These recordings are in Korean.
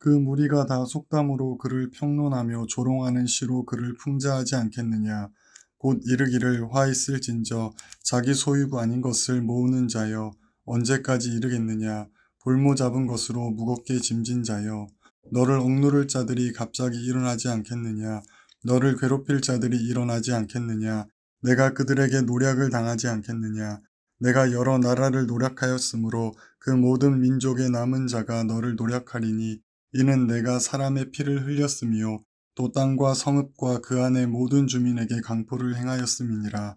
그 무리가 다 속담으로 그를 평론하며 조롱하는 시로 그를 풍자하지 않겠느냐. 곧 이르기를 화 있을진저 자기 소유가 아닌 것을 모으는 자여 언제까지 이르겠느냐. 볼모 잡은 것으로 무겁게 짐진 자여 너를 억누를 자들이 갑자기 일어나지 않겠느냐. 너를 괴롭힐 자들이 일어나지 않겠느냐. 내가 그들에게 노략을 당하지 않겠느냐. 내가 여러 나라를 노략하였으므로 그 모든 민족의 남은 자가 너를 노략하리니 이는 내가 사람의 피를 흘렸으며 또 땅과 성읍과 그 안의 모든 주민에게 강포를 행하였음이니라.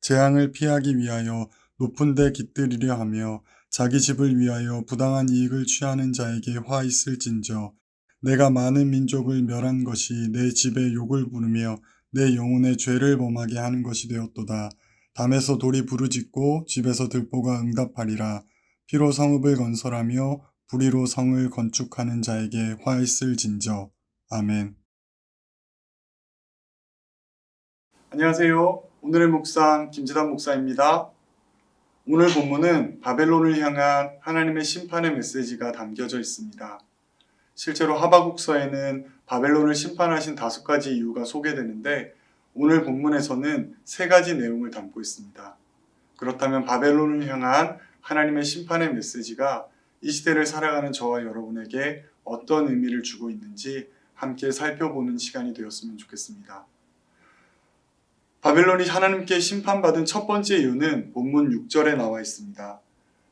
재앙을 피하기 위하여 높은 데 깃들이려 하며 자기 집을 위하여 부당한 이익을 취하는 자에게 화 있을진저 내가 많은 민족을 멸한 것이 내 집에 욕을 부르며 내 영혼의 죄를 범하게 하는 것이 되었도다. 담에서 돌이 부르짖고 집에서 들보가 응답하리라. 피로 성읍을 건설하며 불의로 성을 건축하는 자에게 화 있을진저. 아멘. 안녕하세요. 오늘의 묵상 김지단 목사입니다. 오늘 본문은 바벨론을 향한 하나님의 심판의 메시지가 담겨져 있습니다. 실제로 하박국서에는 바벨론을 심판하신 5가지 이유가 소개되는데 오늘 본문에서는 3가지 내용을 담고 있습니다. 그렇다면 바벨론을 향한 하나님의 심판의 메시지가 이 시대를 살아가는 저와 여러분에게 어떤 의미를 주고 있는지 함께 살펴보는 시간이 되었으면 좋겠습니다. 바벨론이 하나님께 심판받은 첫 번째 이유는 본문 6절에 나와 있습니다.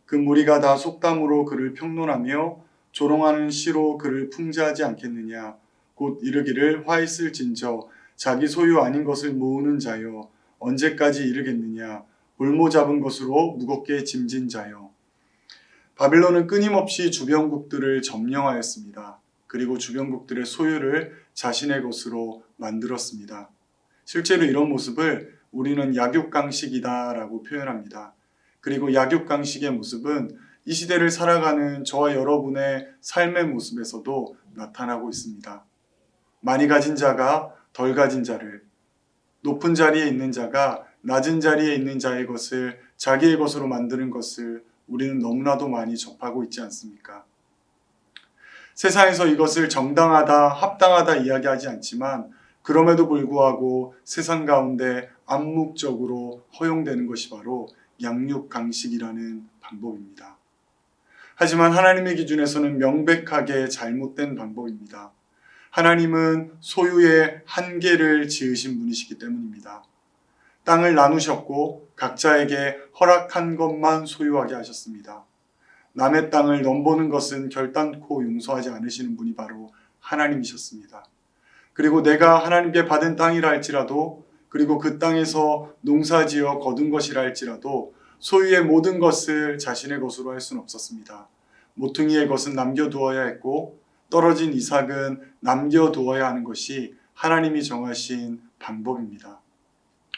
그 무리가 다 속담으로 그를 평론하며 조롱하는 시로 그를 풍자하지 않겠느냐. 곧 이르기를 화 있을진저 자기 소유 아닌 것을 모으는 자여 언제까지 이르겠느냐. 볼모 잡은 것으로 무겁게 짐진 자여. 바벨론은 끊임없이 주변국들을 점령하였습니다. 그리고 주변국들의 소유를 자신의 것으로 만들었습니다. 실제로 이런 모습을 우리는 약육강식이다 라고 표현합니다. 그리고 약육강식의 모습은 이 시대를 살아가는 저와 여러분의 삶의 모습에서도 나타나고 있습니다. 많이 가진 자가 덜 가진 자를, 높은 자리에 있는 자가 낮은 자리에 있는 자의 것을 자기의 것으로 만드는 것을 우리는 너무나도 많이 접하고 있지 않습니까? 세상에서 이것을 정당하다, 합당하다 이야기하지 않지만 그럼에도 불구하고 세상 가운데 암묵적으로 허용되는 것이 바로 양육강식이라는 방법입니다. 하지만 하나님의 기준에서는 명백하게 잘못된 방법입니다. 하나님은 소유의 한계를 지으신 분이시기 때문입니다. 땅을 나누셨고 각자에게 허락한 것만 소유하게 하셨습니다. 남의 땅을 넘보는 것은 결단코 용서하지 않으시는 분이 바로 하나님이셨습니다. 그리고 내가 하나님께 받은 땅이라 할지라도 그리고 그 땅에서 농사지어 거둔 것이라 할지라도 소유의 모든 것을 자신의 것으로 할 수는 없었습니다. 모퉁이의 것은 남겨두어야 했고 떨어진 이삭은 남겨두어야 하는 것이 하나님이 정하신 방법입니다.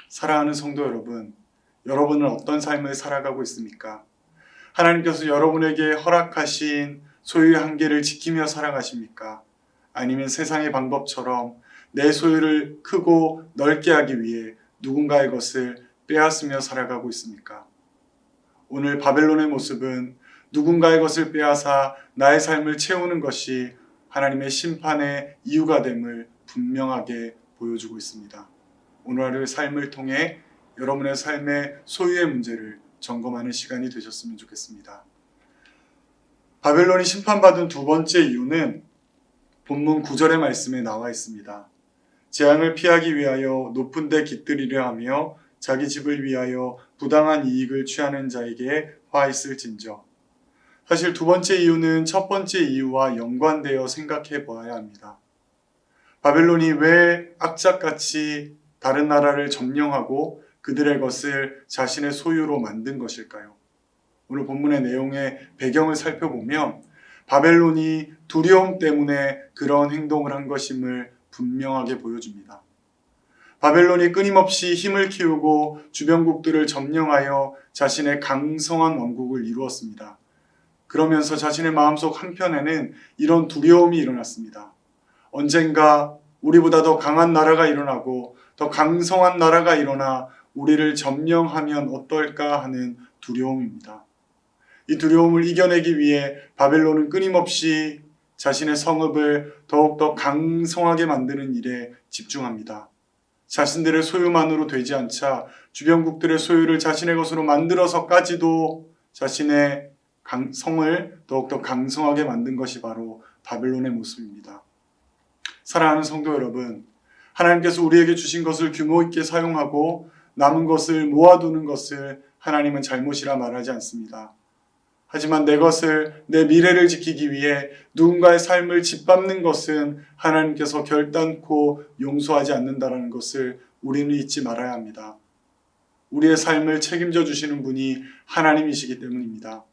사랑하는 성도 여러분, 여러분은 어떤 삶을 살아가고 있습니까? 하나님께서 여러분에게 허락하신 소유의 한계를 지키며 살아가십니까? 아니면 세상의 방법처럼 내 소유를 크고 넓게 하기 위해 누군가의 것을 빼앗으며 살아가고 있습니까? 오늘 바벨론의 모습은 누군가의 것을 빼앗아 나의 삶을 채우는 것이 하나님의 심판의 이유가 됨을 분명하게 보여주고 있습니다. 오늘 하루의 삶을 통해 여러분의 삶의 소유의 문제를 점검하는 시간이 되셨으면 좋겠습니다. 바벨론이 심판받은 2번째 이유는 본문 9절의 말씀에 나와 있습니다. 재앙을 피하기 위하여 높은 데 깃들이려 하며 자기 집을 위하여 부당한 이익을 취하는 자에게 화 있을진저. 사실 2번째 이유는 첫 번째 이유와 연관되어 생각해 보아야 합니다. 바벨론이 왜 악착같이 다른 나라를 점령하고 그들의 것을 자신의 소유로 만든 것일까요? 오늘 본문의 내용의 배경을 살펴보면 바벨론이 두려움 때문에 그런 행동을 한 것임을 분명하게 보여줍니다. 바벨론이 끊임없이 힘을 키우고 주변국들을 점령하여 자신의 강성한 왕국을 이루었습니다. 그러면서 자신의 마음속 한편에는 이런 두려움이 일어났습니다. 언젠가 우리보다 더 강한 나라가 일어나고 더 강성한 나라가 일어나 우리를 점령하면 어떨까 하는 두려움입니다. 이 두려움을 이겨내기 위해 바벨론은 끊임없이 자신의 성읍을 더욱더 강성하게 만드는 일에 집중합니다. 자신들의 소유만으로 되지 않자 주변국들의 소유를 자신의 것으로 만들어서까지도 자신의 성을 더욱더 강성하게 만든 것이 바로 바벨론의 모습입니다. 사랑하는 성도 여러분, 하나님께서 우리에게 주신 것을 규모 있게 사용하고 남은 것을 모아두는 것을 하나님은 잘못이라 말하지 않습니다. 하지만 내 것을, 내 미래를 지키기 위해 누군가의 삶을 짓밟는 것은 하나님께서 결단코 용서하지 않는다는 것을 우리는 잊지 말아야 합니다. 우리의 삶을 책임져 주시는 분이 하나님이시기 때문입니다.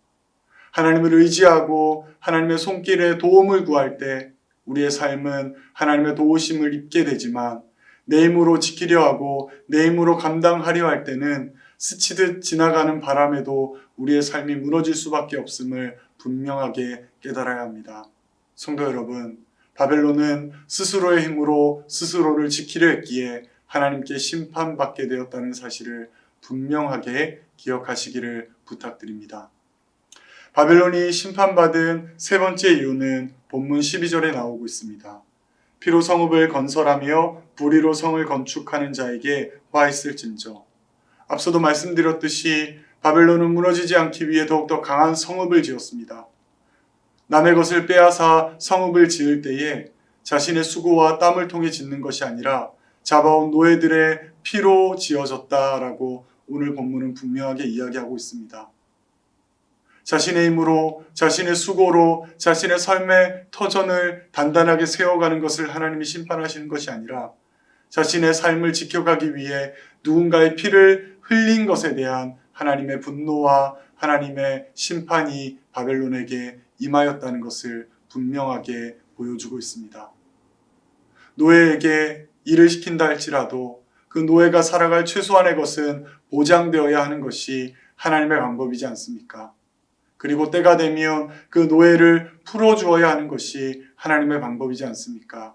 하나님을 의지하고 하나님의 손길에 도움을 구할 때 우리의 삶은 하나님의 도우심을 입게 되지만 내 힘으로 지키려 하고 내 힘으로 감당하려 할 때는 스치듯 지나가는 바람에도 우리의 삶이 무너질 수밖에 없음을 분명하게 깨달아야 합니다. 성도 여러분, 바벨론은 스스로의 힘으로 스스로를 지키려 했기에 하나님께 심판받게 되었다는 사실을 분명하게 기억하시기를 부탁드립니다. 바벨론이 심판받은 세 번째 이유는 본문 12절에 나오고 있습니다. 피로 성읍을 건설하며 불의로 성을 건축하는 자에게 화 있을진저. 앞서도 말씀드렸듯이 바벨론은 무너지지 않기 위해 더욱더 강한 성읍을 지었습니다. 남의 것을 빼앗아 성읍을 지을 때에 자신의 수고와 땀을 통해 짓는 것이 아니라 잡아온 노예들의 피로 지어졌다라고 오늘 본문은 분명하게 이야기하고 있습니다. 자신의 힘으로, 자신의 수고로 자신의 삶의 터전을 단단하게 세워가는 것을 하나님이 심판하시는 것이 아니라 자신의 삶을 지켜가기 위해 누군가의 피를 흘린 것에 대한 하나님의 분노와 하나님의 심판이 바벨론에게 임하였다는 것을 분명하게 보여주고 있습니다. 노예에게 일을 시킨다 할지라도 그 노예가 살아갈 최소한의 것은 보장되어야 하는 것이 하나님의 방법이지 않습니까? 그리고 때가 되면 그 노예를 풀어주어야 하는 것이 하나님의 방법이지 않습니까?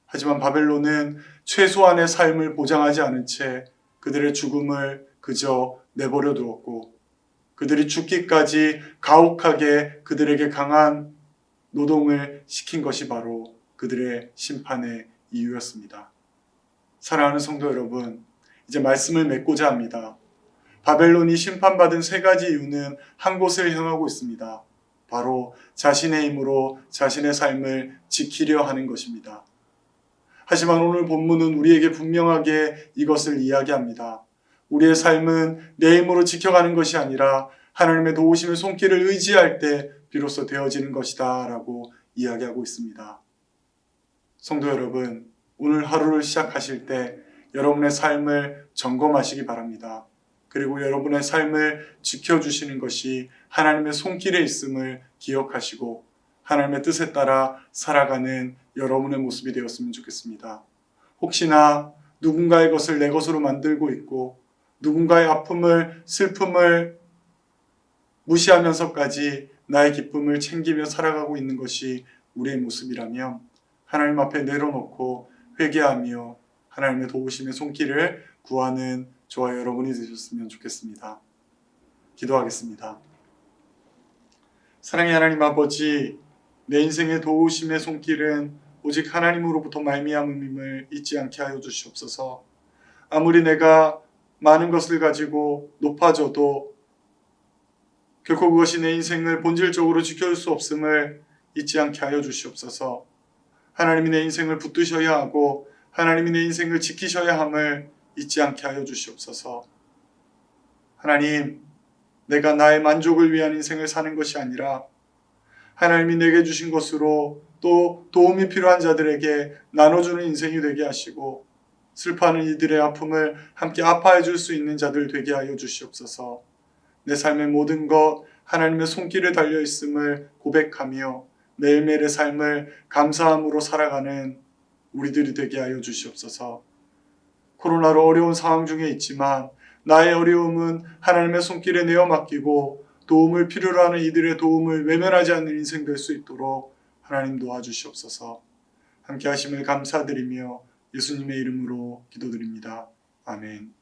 하지만 바벨론은 최소한의 삶을 보장하지 않은 채 그들의 죽음을 그저 내버려 두었고 그들이 죽기까지 가혹하게 그들에게 강한 노동을 시킨 것이 바로 그들의 심판의 이유였습니다. 사랑하는 성도 여러분, 이제 말씀을 맺고자 합니다. 바벨론이 심판받은 세 가지 이유는 한 곳을 향하고 있습니다. 바로 자신의 힘으로 자신의 삶을 지키려 하는 것입니다. 하지만 오늘 본문은 우리에게 분명하게 이것을 이야기합니다. 우리의 삶은 내 힘으로 지켜가는 것이 아니라 하나님의 도우심의 손길을 의지할 때 비로소 되어지는 것이다 라고 이야기하고 있습니다. 성도 여러분, 오늘 하루를 시작하실 때 여러분의 삶을 점검하시기 바랍니다. 그리고 여러분의 삶을 지켜주시는 것이 하나님의 손길에 있음을 기억하시고 하나님의 뜻에 따라 살아가는 여러분의 모습이 되었으면 좋겠습니다. 혹시나 누군가의 것을 내 것으로 만들고 있고 누군가의 아픔을, 슬픔을 무시하면서까지 나의 기쁨을 챙기며 살아가고 있는 것이 우리의 모습이라면 하나님 앞에 내려놓고 회개하며 하나님의 도우심의 손길을 구하는 저와 여러분이 되셨으면 좋겠습니다. 기도하겠습니다. 사랑의 하나님 아버지, 내 인생의 도우심의 손길은 오직 하나님으로부터 말미암음을 잊지 않게 하여 주시옵소서. 아무리 내가 많은 것을 가지고 높아져도 결코 그것이 내 인생을 본질적으로 지켜줄 수 없음을 잊지 않게 하여 주시옵소서. 하나님이 내 인생을 붙드셔야 하고 하나님이 내 인생을 지키셔야 함을 잊지 않게 하여 주시옵소서. 하나님, 내가 나의 만족을 위한 인생을 사는 것이 아니라 하나님이 내게 주신 것으로 또 도움이 필요한 자들에게 나눠주는 인생이 되게 하시고 슬퍼하는 이들의 아픔을 함께 아파해 줄 수 있는 자들 되게 하여 주시옵소서. 내 삶의 모든 것 하나님의 손길에 달려 있음을 고백하며 매일매일의 삶을 감사함으로 살아가는 우리들이 되게 하여 주시옵소서. 코로나로 어려운 상황 중에 있지만 나의 어려움은 하나님의 손길에 내어 맡기고 도움을 필요로 하는 이들의 도움을 외면하지 않는 인생 될 수 있도록 하나님 도와주시옵소서. 함께 하심을 감사드리며 예수님의 이름으로 기도드립니다. 아멘.